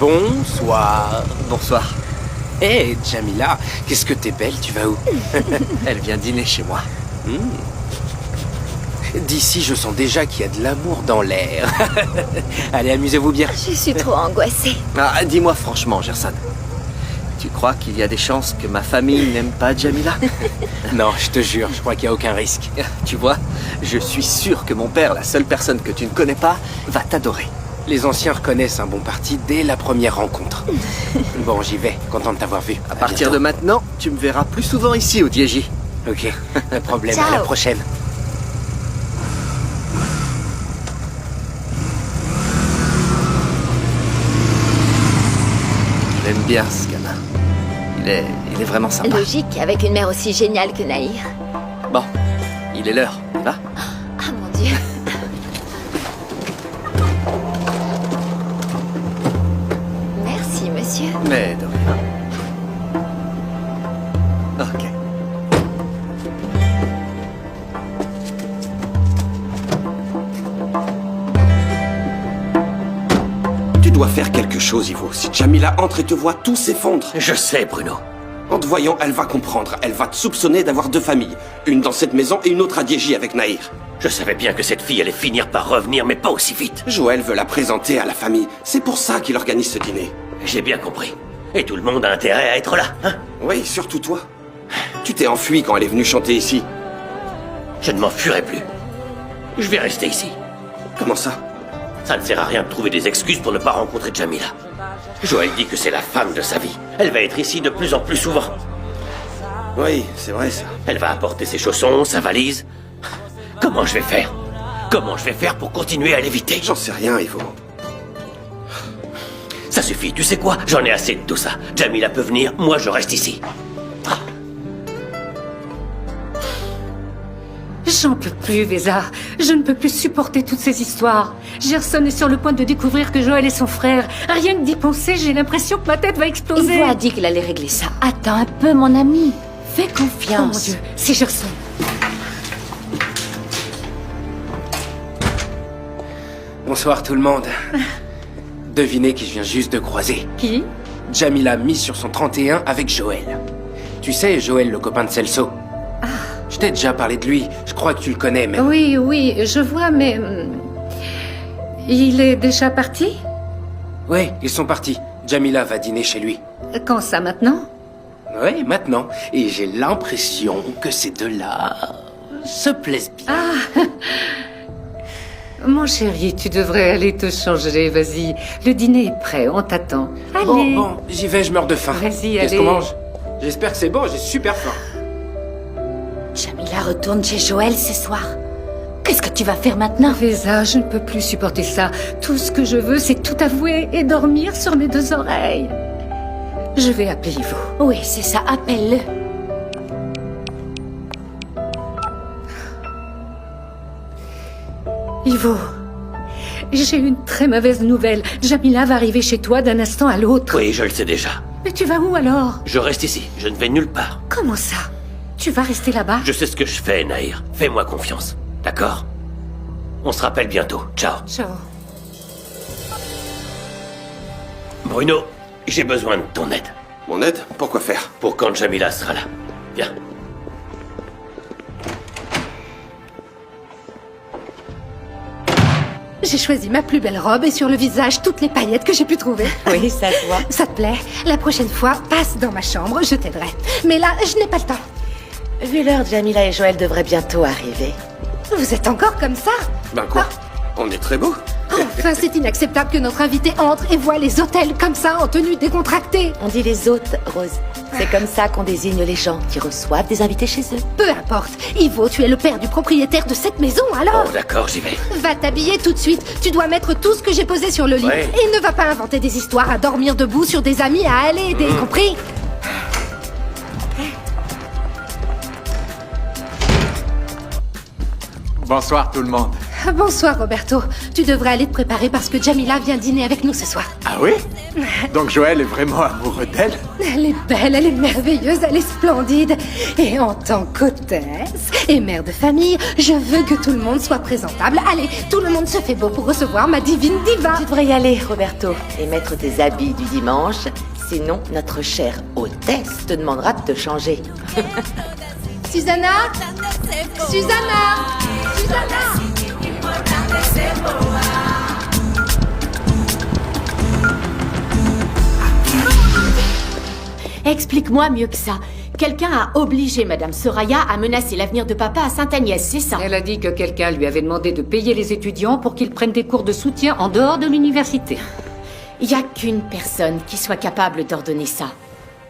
Bonsoir. Bonsoir. Hé, Jamila, qu'est-ce que t'es belle, tu vas où? Elle vient dîner chez moi. D'ici, je sens déjà qu'il y a de l'amour dans l'air. Allez, amusez-vous bien. Je suis trop angoissée. Ah, dis-moi franchement, Gerson. Tu crois qu'il y a des chances que ma famille n'aime pas Jamila? Non, je te jure, je crois qu'il n'y a aucun risque. Tu vois, je suis sûr que mon père, la seule personne que tu ne connais pas, va t'adorer. Les anciens reconnaissent un bon parti dès la première rencontre. Bon, j'y vais, content de t'avoir vu. À partir de maintenant, tu me verras plus souvent ici au Diégy. Ok, pas de problème, Ciao. à la prochaine. J'aime bien ce gamin. Il est vraiment sympa. Logique, avec une mère aussi géniale que Nahir. Bon, il est l'heure, va. Ah mon Dieu. Merci, monsieur. Mais de rien. Ok. Tu dois faire quelque chose, Ivo. Si Jamila entre et te voit, tout s'effondre. Je sais, Bruno. En te voyant, elle va comprendre. Elle va te soupçonner d'avoir deux familles. Une dans cette maison et une autre à Diégy avec Nahir. Je savais bien que cette fille allait finir par revenir, mais pas aussi vite. Joël veut la présenter à la famille. C'est pour ça qu'il organise ce dîner. J'ai bien compris. Et tout le monde a intérêt à être là, hein? Oui, surtout toi. Tu t'es enfui quand elle est venue chanter ici. Je ne m'enfuirai plus. Je vais rester ici. Comment ça? Ça ne sert à rien de trouver des excuses pour ne pas rencontrer Jamila. Joël dit que c'est la femme de sa vie. Elle va être ici de plus en plus souvent. Oui, c'est vrai ça. Elle va apporter ses chaussons, sa valise. Comment je vais faire? Comment je vais faire pour continuer à l'éviter? J'en sais rien, Ivo. Ça suffit, tu sais quoi? J'en ai assez de tout ça. Jamila peut venir, moi je reste ici. J'en peux plus, Véza. Je ne peux plus supporter toutes ces histoires. Gerson est sur le point de découvrir que Joël est son frère. Rien que d'y penser, j'ai l'impression que ma tête va exploser. Ivo a dit qu'il allait régler ça. Attends un peu, mon ami. Fais Oh mon confiance. Dieu, c'est Gerson. Bonsoir tout le monde. Devinez qui je viens juste de croiser. Qui? Jamila mise sur son 31 avec Joël. Tu sais, Joël, le copain de Celso. Je t'ai déjà parlé de lui. Je crois que tu le connais, mais... Oui, oui, je vois, mais... il est déjà parti? Oui, ils sont partis. Jamila va dîner chez lui. Quand ça, maintenant? Oui, maintenant. Et j'ai l'impression que ces deux-là se plaisent bien. Mon chéri, tu devrais aller te changer, vas-y. Le dîner est prêt, on t'attend. Allez. Bon, j'y vais, je meurs de faim. Vas-y, Qu'est-ce allez. qu'on mange? J'espère que c'est bon, j'ai super faim. Jamila retourne chez Joël ce soir. Qu'est-ce que tu vas faire maintenant? Véza, je ne peux plus supporter ça. Tout ce que je veux, c'est tout avouer et dormir sur mes deux oreilles. Je vais appeler Ivo. Oui, c'est ça, appelle-le. Ivo, j'ai une très mauvaise nouvelle. Jamila va arriver chez toi d'un instant à l'autre. Oui, je le sais déjà. Mais tu vas où alors? Je reste ici, je ne vais nulle part. Comment ça? Tu vas rester là-bas? Je sais ce que je fais, Nahir. Fais-moi confiance, d'accord? On se rappelle bientôt. Ciao. Ciao. Bruno, j'ai besoin de ton aide. Mon aide? Pourquoi faire? Pour quand Jamila sera là. Viens. J'ai choisi ma plus belle robe et sur le visage toutes les paillettes que j'ai pu trouver. Oui, ça se voit. Ça te plaît? La prochaine fois, passe dans ma chambre, je t'aiderai. Mais là, je n'ai pas le temps. Vu l'heure, Jamila et Joël devraient bientôt arriver. Vous êtes encore comme ça? Ben quoi? On est très beaux. Enfin, c'est inacceptable que notre invité entre et voit les hôtels comme ça, en tenue décontractée. On dit les hôtes, Rose. C'est comme ça qu'on désigne les gens qui reçoivent des invités chez eux. Peu importe. Ivo, tu es le père du propriétaire de cette maison, alors? Oh, d'accord, j'y vais. Va t'habiller tout de suite. Tu dois mettre tout ce que j'ai posé sur le lit. Ouais. Et ne va pas inventer des histoires à dormir debout sur des amis à aller aider, compris? Bonsoir tout le monde. Bonsoir, Roberto. Tu devrais aller te préparer parce que Jamila vient dîner avec nous ce soir. Ah oui? Donc Joël est vraiment amoureux d'elle? Elle est belle, elle est merveilleuse, elle est splendide. Et en tant qu'hôtesse et mère de famille, je veux que tout le monde soit présentable. Allez, tout le monde se fait beau pour recevoir ma divine diva. Tu devrais y aller, Roberto, et mettre tes habits du dimanche. Sinon, notre chère hôtesse te demandera de te changer. Susanna Susanna Susanna Explique-moi mieux que ça. Quelqu'un a obligé Madame Soraya à menacer l'avenir de papa à Sainte-Agnès, c'est ça? Elle a dit que quelqu'un lui avait demandé de payer les étudiants pour qu'ils prennent des cours de soutien en dehors de l'université. Il n'y a qu'une personne qui soit capable d'ordonner ça.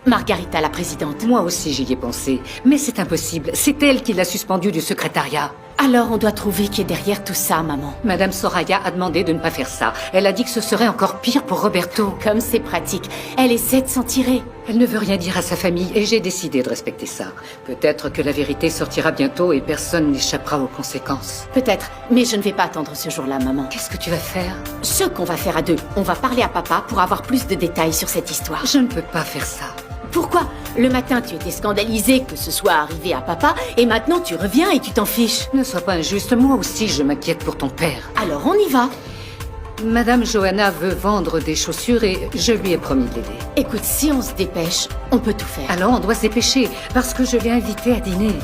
Margarita, la présidente. Moi aussi j'y ai pensé, mais c'est impossible. C'est elle qui l'a suspendu du secrétariat. Alors on doit trouver qui est derrière tout ça, maman. Madame Soraya a demandé de ne pas faire ça. Elle a dit que ce serait encore pire pour Roberto. Comme c'est pratique. Elle essaie de s'en tirer. Elle ne veut rien dire à sa famille et j'ai décidé de respecter ça. Peut-être que la vérité sortira bientôt et personne n'échappera aux conséquences. Peut-être, mais je ne vais pas attendre ce jour-là, maman. Qu'est-ce que tu vas faire? Ce qu'on va faire à deux, on va parler à papa pour avoir plus de détails sur cette histoire. Je ne peux pas faire ça. Pourquoi? Le matin, tu étais scandalisée que ce soit arrivé à papa, et maintenant tu reviens et tu t'en fiches. Ne sois pas injuste, moi aussi je m'inquiète pour ton père. Alors on y va. Madame Johanna veut vendre des chaussures et je lui ai promis de l'aider. Écoute, si on se dépêche, on peut tout faire. Alors on doit se dépêcher, parce que je l'ai invitée à dîner.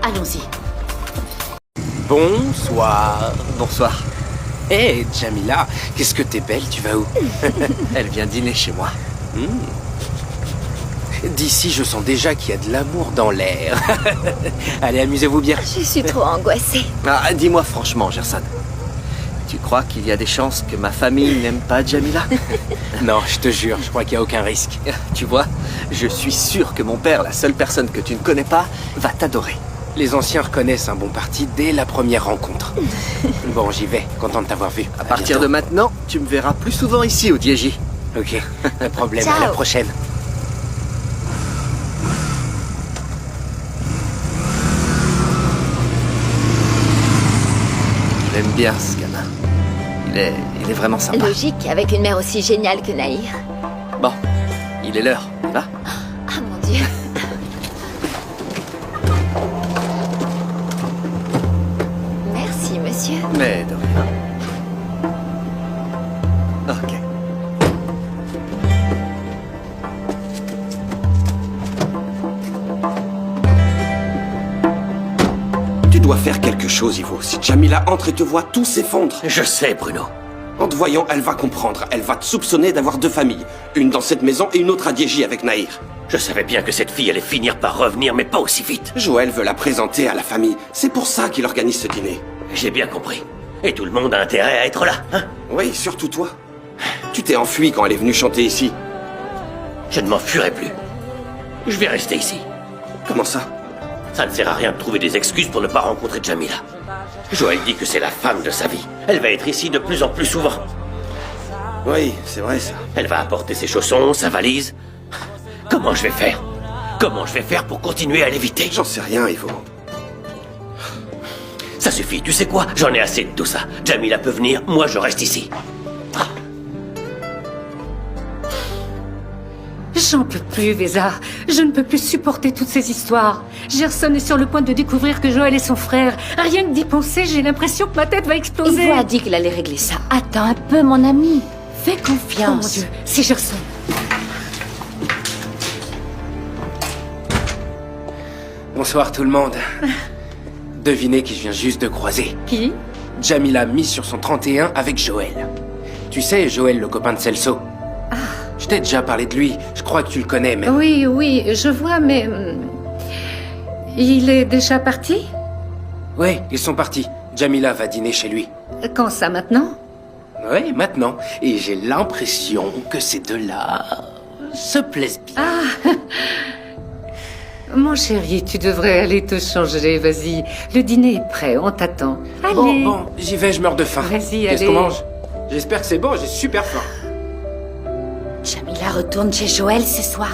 Allons-y. Bonsoir. Bonsoir. Hé, Jamila, qu'est-ce que t'es belle, tu vas où? Elle vient dîner chez moi. D'ici, je sens déjà qu'il y a de l'amour dans l'air. Allez, amusez-vous bien. Je suis trop angoissée. Ah, dis-moi franchement, Gersan. Tu crois qu'il y a des chances que ma famille n'aime pas Jamila? Non, je te jure, je crois qu'il n'y a aucun risque. Tu vois, je suis sûr que mon père, la seule personne que tu ne connais pas, va t'adorer. Les anciens reconnaissent un bon parti dès la première rencontre. Bon, j'y vais, content de t'avoir vu. À partir de maintenant, tu me verras plus souvent ici au Diégy. Ok, pas de problème, Ciao. à la prochaine. J'aime bien ce gamin. Il est vraiment sympa. Logique, avec une mère aussi géniale que Naïr. Bon, il est l'heure, va. Ah mon Dieu. Merci, monsieur. Mais de rien. Ok. Tu dois faire quelque chose, Ivo. Si Jamila entre et te voit, tout s'effondre. Je sais, Bruno. En te voyant, elle va comprendre. Elle va te soupçonner d'avoir deux familles. Une dans cette maison et une autre à Diégy avec Naïr. Je savais bien que cette fille allait finir par revenir, mais pas aussi vite. Joël veut la présenter à la famille. C'est pour ça qu'il organise ce dîner. J'ai bien compris. Et tout le monde a intérêt à être là, hein? Oui, surtout toi. Tu t'es enfui quand elle est venue chanter ici. Je ne m'enfuirai plus. Je vais rester ici. Comment ça? Ça ne sert à rien de trouver des excuses pour ne pas rencontrer Jamila. Joël dit que c'est la femme de sa vie. Elle va être ici de plus en plus souvent. Oui, c'est vrai ça. Elle va apporter ses chaussons, sa valise. Comment je vais faire? Comment je vais faire pour continuer à l'éviter? J'en sais rien, Ivo. Ça suffit, tu sais quoi? J'en ai assez de tout ça. Jamila peut venir, moi je reste ici. J'en peux plus, Véza. Je ne peux plus supporter toutes ces histoires. Gerson est sur le point de découvrir que Joël est son frère. Rien que d'y penser, j'ai l'impression que ma tête va exploser. Ivo a dit qu'il allait régler ça. Attends un peu, mon ami. Fais Oh mon confiance. Dieu, c'est Gerson. Bonsoir tout le monde. Devinez qui je viens juste de croiser. Qui? Jamila mise sur son 31 avec Joël. Tu sais, Joël, le copain de Celso. Je t'ai déjà parlé de lui, je crois que tu le connais même. Oui, oui, je vois, mais... il est déjà parti? Oui, ils sont partis. Jamila va dîner chez lui. Quand ça, maintenant? Oui, maintenant. Et j'ai l'impression que ces deux-là se plaisent bien. Mon chéri, tu devrais aller te changer, vas-y. Le dîner est prêt, on t'attend. Allez. Bon, j'y vais, je meurs de faim. Vas-y, Qu'est-ce allez. qu'on mange? J'espère que c'est bon, j'ai super faim. Jamila retourne chez Joël ce soir.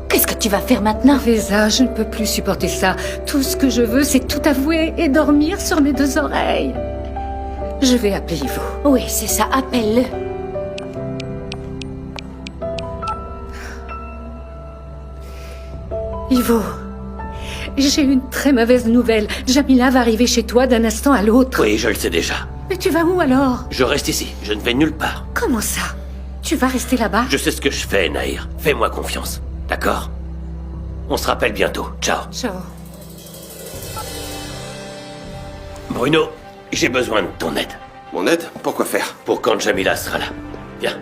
Qu'est-ce que tu vas faire maintenant? Véza, je ne peux plus supporter ça. Tout ce que je veux, c'est tout avouer et dormir sur mes deux oreilles. Je vais appeler Ivo. Oui, c'est ça, appelle-le. Ivo, j'ai une très mauvaise nouvelle. Jamila va arriver chez toi d'un instant à l'autre. Oui, je le sais déjà. Mais tu vas où alors? Je reste ici, je ne vais nulle part. Comment ça? Tu vas rester là-bas? Je sais ce que je fais, Nahir. Fais-moi confiance, d'accord? On se rappelle bientôt. Ciao. Ciao. Bruno, j'ai besoin de ton aide. Mon aide? Pourquoi faire? Pour quand Jamila sera là. Viens.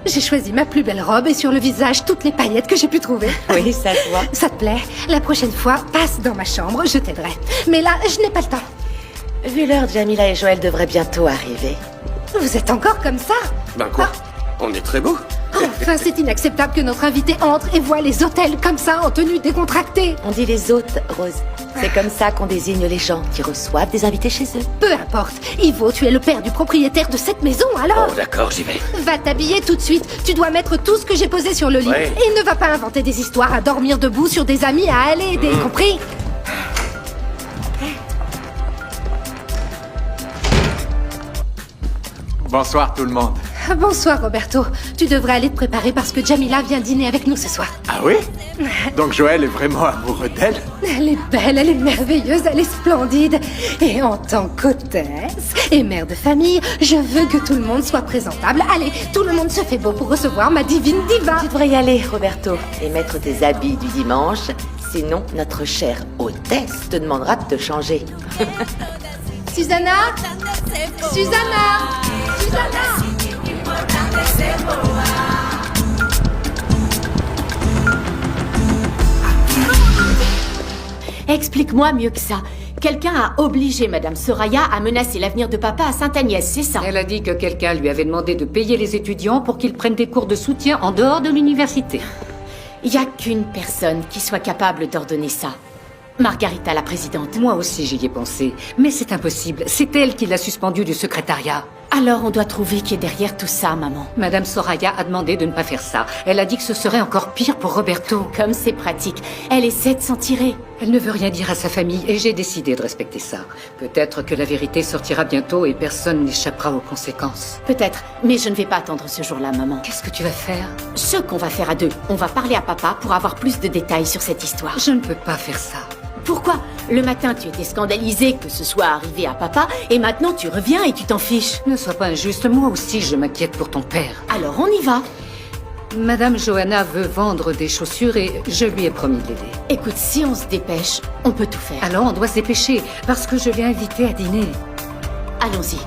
J'ai choisi ma plus belle robe et sur le visage toutes les paillettes que j'ai pu trouver. Oui, ça se voit. Ça te plaît? La prochaine fois, passe dans ma chambre, je t'aiderai. Mais là, je n'ai pas le temps. Vu l'heure, Jamila et Joël devraient bientôt arriver. Vous êtes encore comme ça? Ben quoi? On est très beaux. Enfin, c'est inacceptable que notre invité entre et voit les hôtels comme ça, en tenue décontractée. On dit les hôtes, Rose. C'est comme ça qu'on désigne les gens qui reçoivent des invités chez eux. Peu importe. Ivo, tu es le père du propriétaire de cette maison, alors? Oh, d'accord, j'y vais. Va t'habiller tout de suite. Tu dois mettre tout ce que j'ai posé sur le lit. Ouais. Et ne va pas inventer des histoires à dormir debout sur des amis à aller aider, compris? Bonsoir tout le monde. Bonsoir, Roberto. Tu devrais aller te préparer parce que Jamila vient dîner avec nous ce soir. Ah oui? Donc Joël est vraiment amoureux d'elle? Elle est belle, elle est merveilleuse, elle est splendide. Et en tant qu'hôtesse et mère de famille, je veux que tout le monde soit présentable. Allez, tout le monde se fait beau pour recevoir ma divine diva. Tu devrais y aller, Roberto, et mettre tes habits du dimanche. Sinon, notre chère hôtesse te demandera de te changer. Susanna? Susanna? Susanna? Explique-moi mieux que ça. Quelqu'un a obligé Madame Soraya à menacer l'avenir de papa à Sainte-Agnès, c'est ça? Elle a dit que quelqu'un lui avait demandé de payer les étudiants pour qu'ils prennent des cours de soutien en dehors de l'université. Il n'y a qu'une personne qui soit capable d'ordonner ça. Margarita, la présidente. Moi aussi j'y ai pensé, mais c'est impossible. C'est elle qui l'a suspendu du secrétariat. Alors on doit trouver qui est derrière tout ça, maman. Madame Soraya a demandé de ne pas faire ça. Elle a dit que ce serait encore pire pour Roberto. Comme c'est pratique. Elle essaie de s'en tirer. Elle ne veut rien dire à sa famille et j'ai décidé de respecter ça. Peut-être que la vérité sortira bientôt et personne n'échappera aux conséquences. Peut-être, mais je ne vais pas attendre ce jour-là, maman. Qu'est-ce que tu vas faire? Ce qu'on va faire à deux, on va parler à papa pour avoir plus de détails sur cette histoire. Je ne peux pas faire ça. Pourquoi? Le matin, tu étais scandalisée que ce soit arrivé à papa, et maintenant tu reviens et tu t'en fiches. Ne sois pas injuste, moi aussi je m'inquiète pour ton père. Alors on y va. Madame Johanna veut vendre des chaussures et je lui ai promis de l'aider. Écoute, si on se dépêche, on peut tout faire. Alors on doit se dépêcher parce que je l'ai invité à dîner. Allons-y.